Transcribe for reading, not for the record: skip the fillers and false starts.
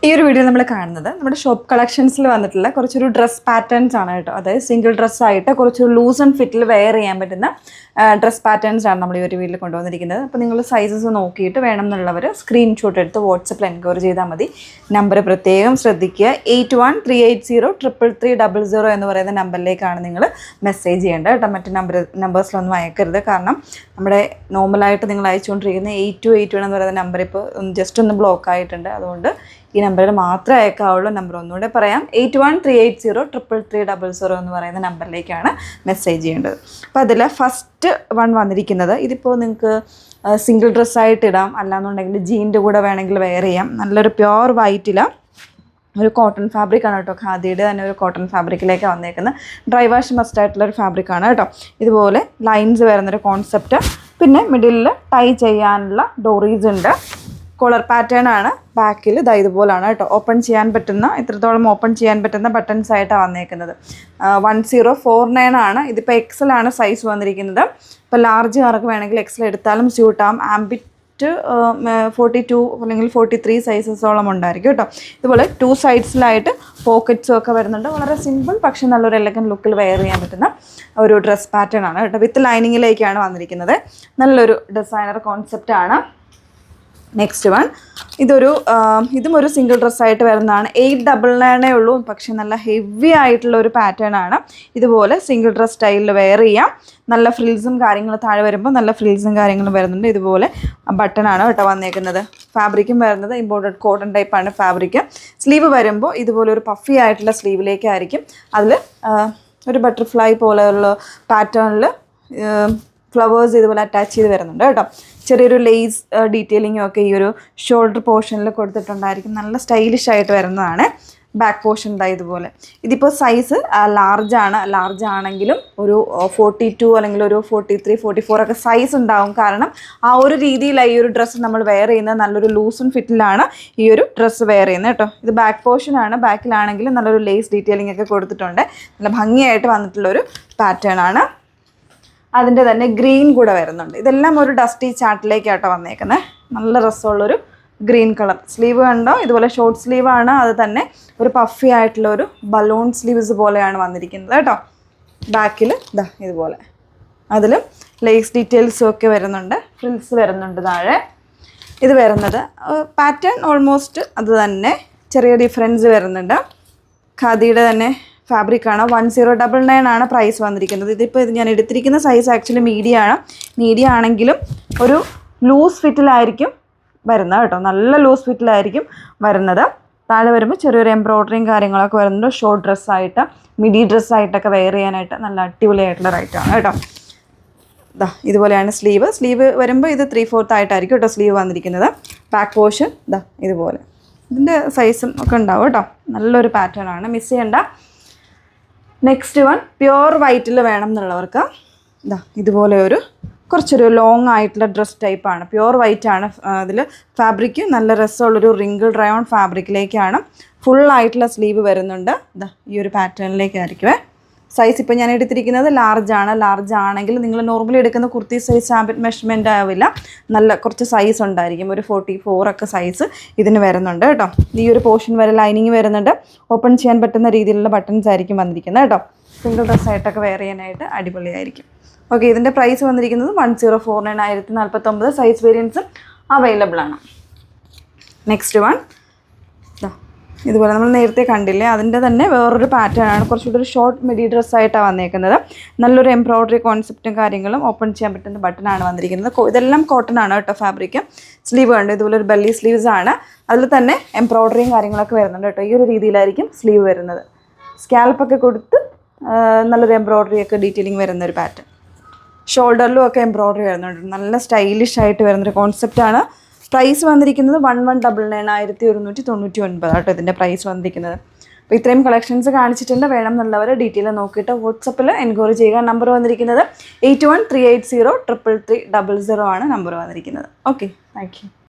ഈ ഒരു വീഡിയോ നമ്മൾ കാണുന്നത് നമ്മുടെ ഷോപ്പ് കളക്ഷൻസിൽ വന്നിട്ടുള്ള കുറച്ചൊരു ഡ്രസ് പാറ്റേൺസ് ആണ് കേട്ടോ. അതായത് സിംഗിൾ ഡ്രസ്സായിട്ട് കുറച്ചൊരു ലൂസ് ആൻഡ് ഫിറ്റിൽ വെയർ ചെയ്യാൻ പറ്റുന്ന ഡ്രസ് പാറ്റേൺസ് ആണ് നമ്മൾ ഈ ഒരു വീഡിയോയിൽ കൊണ്ടുവന്നിരിക്കുന്നത്. അപ്പോൾ നിങ്ങൾ സൈസസ് നോക്കിയിട്ട് വേണം എന്നുള്ളവർ സ്ക്രീൻഷോട്ട് എടുത്ത് വാട്സപ്പിൽ എൻക്വയറി ചെയ്താൽ മതി. നമ്പർ പ്രത്യേകം ശ്രദ്ധിക്കുക. 8138033300 എന്ന് പറയുന്ന നമ്പറിലേക്കാണ് നിങ്ങൾ മെസ്സേജ് ചെയ്യേണ്ടത് കേട്ടോ. മറ്റ് നമ്പേഴ്സിലൊന്നും അയക്കരുത്. കാരണം നമ്മുടെ നോർമലായിട്ട് നിങ്ങൾ അയച്ചുകൊണ്ടിരിക്കുന്ന 8281 എന്ന് പറയുന്ന നമ്പർ ഇപ്പോൾ ജസ്റ്റ് ഒന്ന് ബ്ലോക്ക് ആയിട്ടുണ്ട്. അതുകൊണ്ട് ഈ നമ്പറിൽ മാത്രമേ അയക്കാവുള്ളൂ. നമ്പർ ഒന്നുകൂടെ പറയാം, 8138033300 എന്ന് പറയുന്ന നമ്പറിലേക്കാണ് മെസ്സേജ് ചെയ്യേണ്ടത്. അപ്പോൾ അതിൽ ഫസ്റ്റ് വൺ വന്നിരിക്കുന്നത്, ഇതിപ്പോൾ നിങ്ങൾക്ക് സിംഗിൾ ഡ്രസ്സായിട്ട് ഇടാം, അല്ലാന്നുണ്ടെങ്കിൽ ജീൻ്റെ കൂടെ വേണമെങ്കിൽ വെയർ ചെയ്യാം. നല്ലൊരു പ്യുവർ വൈറ്റിലാണ്, ഒരു കോട്ടൺ ഫാബ്രിക്കാണ് കേട്ടോ. ഖാദിയുടെ തന്നെ ഒരു കോട്ടൺ ഫാബ്രിക്കിലേക്ക് വന്നേക്കുന്നത്. ഡ്രൈ വാഷ് മസ്റ്റ് ആയിട്ടുള്ളൊരു ഫാബ്രിക്കാണ് കേട്ടോ. ഇതുപോലെ ലൈൻസ് വരുന്നൊരു കോൺസെപ്റ്റ്. പിന്നെ മിഡിലിൽ ടൈ ചെയ്യാനുള്ള ഡോറീസ് ഉണ്ട്. കോളർ പാറ്റേൺ ആണ്. ബാക്കിൽ ഇതുപോലാണ് കേട്ടോ. ഓപ്പൺ ചെയ്യാൻ പറ്റുന്ന, ഇത്രത്തോളം ഓപ്പൺ ചെയ്യാൻ പറ്റുന്ന ബട്ടൺസ് ആയിട്ടാണ് വന്നേക്കുന്നത്. 1049 ആണ്. ഇതിപ്പോൾ എക്സൽ ആണ് സൈസ് വന്നിരിക്കുന്നത്. ഇപ്പോൾ ലാർജ് കാർക്ക് വേണമെങ്കിൽ എക്സൽ എടുത്താലും സ്യൂട്ടാവും. ആംബിറ്റ് 42 അല്ലെങ്കിൽ 43 സൈസസോളം ഉണ്ടായിരിക്കും കേട്ടോ. ഇതുപോലെ 2 സൈഡ്സിലായിട്ട് പോക്കറ്റ്സും ഒക്കെ വരുന്നുണ്ട്. വളരെ സിമ്പിൾ പക്ഷേ നല്ലൊരു എലഗൻ ലുക്കിൽ വെയർ ചെയ്യാൻ പറ്റുന്ന ഒരു ഡ്രസ് പാറ്റേൺ ആണ് കേട്ടോ. വിത്ത് ലൈനിങ്ങിലേക്കാണ് വന്നിരിക്കുന്നത്. നല്ലൊരു ഡിസൈനർ കോൺസെപ്റ്റ് ആണ്. നെക്സ്റ്റ് വൺ, ഇതും ഒരു സിംഗിൾ ഡ്രസ്സായിട്ട് വരുന്നതാണ്. 899 ഉള്ളൂ, പക്ഷേ നല്ല ഹെവി ആയിട്ടുള്ള ഒരു പാറ്റേൺ ആണ്. ഇതുപോലെ സിംഗിൾ ഡ്രസ് സ്റ്റൈലിൽ വെയർ ചെയ്യാം. നല്ല ഫ്രിൽസും കാര്യങ്ങളും താഴെ വരുമ്പോൾ നല്ല ഫ്രിൽസും കാര്യങ്ങളും വരുന്നുണ്ട്. ഇതുപോലെ ബട്ടൺ ആണ് കേട്ടോ വന്നേക്കുന്നത്. ഫാബ്രിക്കും വരുന്നത് ഇമ്പോർട്ടഡ് കോട്ടൺ ടൈപ്പാണ് ഫാബ്രിക്ക്. സ്ലീവ് വരുമ്പോൾ ഇതുപോലെ ഒരു പഫി ആയിട്ടുള്ള സ്ലീവിലേക്കായിരിക്കും. അതിൽ ഒരു ബട്ടർഫ്ലൈ പോലെയുള്ള പാറ്റേണിൽ ഫ്ലവേഴ്സ് ഇതുപോലെ അറ്റാച്ച് ചെയ്ത് വരുന്നുണ്ട് കേട്ടോ. ചെറിയൊരു ലേസ് ഡീറ്റെയിലിങ്ങും ഒക്കെ ഈ ഒരു ഷോൾഡർ പോർഷനിൽ കൊടുത്തിട്ടുണ്ടായിരിക്കും. നല്ല സ്റ്റൈലിഷ് ആയിട്ട് വരുന്നതാണ്. ബാക്ക് പോർഷൻ ഇതുപോലെ. ഇതിപ്പോൾ സൈസ് ലാർജ് ആണെങ്കിലും ഒരു 42 അല്ലെങ്കിൽ ഒരു 43, 44 ഒക്കെ സൈസ് ഉണ്ടാവും. കാരണം ആ ഒരു രീതിയിലാണ് ഈ ഒരു ഡ്രസ്സ് നമ്മൾ വെയർ ചെയ്യുന്നത്. നല്ലൊരു ലൂസും ഫിറ്റിലാണ് ഈ ഒരു ഡ്രസ്സ് വെയർ ചെയ്യുന്നത് കേട്ടോ. ഇത് ബാക്ക് പോർഷനാണ്. ബാക്കിലാണെങ്കിൽ നല്ലൊരു ലേസ് ഡീറ്റെയിലിംഗ് ഒക്കെ കൊടുത്തിട്ടുണ്ട്. നല്ല ഭംഗിയായിട്ട് വന്നിട്ടുള്ളൊരു പാറ്റേൺ ആണ്. അതിൻ്റെ തന്നെ ഗ്രീൻ കൂടെ വരുന്നുണ്ട്. ഇതെല്ലാം ഒരു ഡസ്റ്റി ചാർട്ടിലേക്കാട്ടോ വന്നേക്കുന്നത്. നല്ല രസമുള്ളൊരു ഗ്രീൻ കളർ. സ്ലീവ് കണ്ടോ, ഇതുപോലെ ഷോർട്ട് സ്ലീവാണ്. അത് തന്നെ ഒരു പഫി ആയിട്ടുള്ള ഒരു ബലൂൺ സ്ലീവ്സ് പോലെയാണ് വന്നിരിക്കുന്നത് കേട്ടോ. ബാക്കിൽ ഇതുപോലെ അതിൽ ലേസ് ഡീറ്റെയിൽസും ഒക്കെ വരുന്നുണ്ട്. ഫ്രിൽസ് വരുന്നുണ്ട് താഴെ. ഇത് വരുന്നത് പാറ്റേൺ ഓൾമോസ്റ്റ് അത് തന്നെ, ചെറിയ ഡിഫറൻസ് വരുന്നുണ്ട്. ഖാദിയുടെ തന്നെ ഫാബ്രിക്കാണ്. 1099 ആണ് പ്രൈസ് വന്നിരിക്കുന്നത്. ഇതിപ്പോൾ ഞാൻ എടുത്തിരിക്കുന്ന സൈസ് ആക്ച്വലി മീഡിയം ആണെങ്കിലും ഒരു ലൂസ് ഫിറ്റിലായിരിക്കും വരുന്നത് കേട്ടോ. നല്ല ലൂസ് ഫിറ്റിലായിരിക്കും വരുന്നത്. താഴെ വരുമ്പോൾ ചെറിയൊരു എംബ്രോയ്ഡറിയും കാര്യങ്ങളൊക്കെ വരുന്നുണ്ട്. ഷോർട്ട് ഡ്രസ്സായിട്ട്, മിഡി ഡ്രസ്സായിട്ടൊക്കെ വെയർ ചെയ്യാനായിട്ട് നല്ല അടിപൊളിയായിട്ടുള്ള റൈറ്റാണ് കേട്ടോ. ഇതുപോലെയാണ് സ്ലീവ് വരുമ്പോൾ ഇത് 3/4 ആയിട്ടായിരിക്കും കേട്ടോ സ്ലീവ് വന്നിരിക്കുന്നത്. ബാക്ക് പോർഷൻ ഇതുപോലെ. ഇതിൻ്റെ സൈസും ഒക്കെ ഉണ്ടാവും കേട്ടോ. നല്ലൊരു പാറ്റേൺ ആണ്, മിസ് ചെയ്യണ്ട. നെക്സ്റ്റ് വൺ, പ്യുവർ വൈറ്റിൽ വേണം എന്നുള്ളവർക്ക് ഇതുപോലെ കുറച്ചൊരു ലോങ് ആയിട്ടുള്ള ഡ്രസ് ടൈപ്പാണ്. പ്യുവർ വൈറ്റ് ആണ്. അതിൽ ഫാബ്രിക്ക് നല്ല രസമുള്ളൊരു റിങ്കിൾ റയോൺ ഫാബ്രിക്കിലേക്കാണ്. ഫുള്ളായിട്ടുള്ള സ്ലീവ് വരുന്നുണ്ട്. ഈ ഒരു പാറ്റേണിലേക്കായിരിക്കുമേ. സൈസ് ഇപ്പോൾ ഞാൻ എടുത്തിരിക്കുന്നത് ലാർജ് ആണെങ്കിൽ നിങ്ങൾ നോർമലി എടുക്കുന്ന കുർത്തി സൈസ് ആംബിറ്റ് മെഷർമെൻ്റ് ആവില്ല. നല്ല കുറച്ച് സൈസ് ഉണ്ടായിരിക്കും. ഒരു 44 ഒക്കെ സൈസ് ഇതിന് വരുന്നുണ്ട് കേട്ടോ. ഈ ഒരു പോർഷൻ വരെ ലൈനിങ് വരുന്നുണ്ട്. ഓപ്പൺ ചെയ്യാൻ പറ്റുന്ന രീതിയിലുള്ള ബട്ടൺസ് ആയിരിക്കും വന്നിരിക്കുന്നത് കേട്ടോ. സിംഗിൾ ഡ്രസ്സായിട്ടൊക്കെ വെയർ ചെയ്യാനായിട്ട് അടിപൊളിയായിരിക്കും. ഓക്കെ, ഇതിൻ്റെ പ്രൈസ് വന്നിരിക്കുന്നത് 1049, 1049. സൈസ് വേരിയൻസും അവൈലബിൾ ആണ്. നെക്സ്റ്റ് വൺ, ഇതുപോലെ നമ്മൾ നേരത്തെ കണ്ടില്ലേ, അതിൻ്റെ തന്നെ വേറൊരു പാറ്റേൺ ആണ്. കുറച്ചുകൂടി ഒരു ഷോർട്ട് മിഡി ഡ്രസ്സായിട്ടാണ് വന്നേക്കുന്നത്. നല്ലൊരു എംബ്രോയ്ഡറി കോൺസെപ്റ്റും കാര്യങ്ങളും, ഓപ്പൺ ചെയ്യാൻ പറ്റുന്ന ബട്ടണാണ് വന്നിരിക്കുന്നത്. ഇതെല്ലാം കോട്ടൺ ആണ് കേട്ടോ ഫാബ്രിക്ക്. സ്ലീവ് ഉണ്ട്, ഇതുപോലെ ഒരു ബെല്ലി സ്ലീവ്സ് ആണ്. അതിൽ തന്നെ എംബ്രോയ്ഡറിയും കാര്യങ്ങളൊക്കെ വരുന്നുണ്ട് കേട്ടോ. ഈ ഒരു രീതിയിലായിരിക്കും സ്ലീവ് വരുന്നത്. സ്കാൽപ്പൊക്കെ കൊടുത്ത് നല്ലൊരു എംബ്രോയ്ഡറി ഒക്കെ ഡീറ്റെയിലിംഗ് വരുന്നൊരു പാറ്റേൺ. ഷോൾഡറിലും ഒക്കെ എംബ്രോയ്ഡറി വരുന്നുണ്ട്. നല്ല സ്റ്റൈലിഷ് ആയിട്ട് വരുന്നൊരു കോൺസെപ്റ്റാണ്. പ്രൈസ് വന്നിരിക്കുന്നത് 1199, 1199 കേട്ടോ ഇതിൻ്റെ പ്രൈസ് വന്നിരിക്കുന്നത്. അപ്പോൾ ഇത്രയും കളക്ഷൻസ് കാണിച്ചിട്ടുണ്ട്. വേണം എന്നുള്ളവർ ഡീറ്റെയിൽ നോക്കിയിട്ട് വാട്സപ്പിൽ എൻക്വയറി ചെയ്യുക. നമ്പർ വന്നിരിക്കുന്നത് 8138033300 ആണ് നമ്പർ വന്നിരിക്കുന്നത്. Okay, thank you.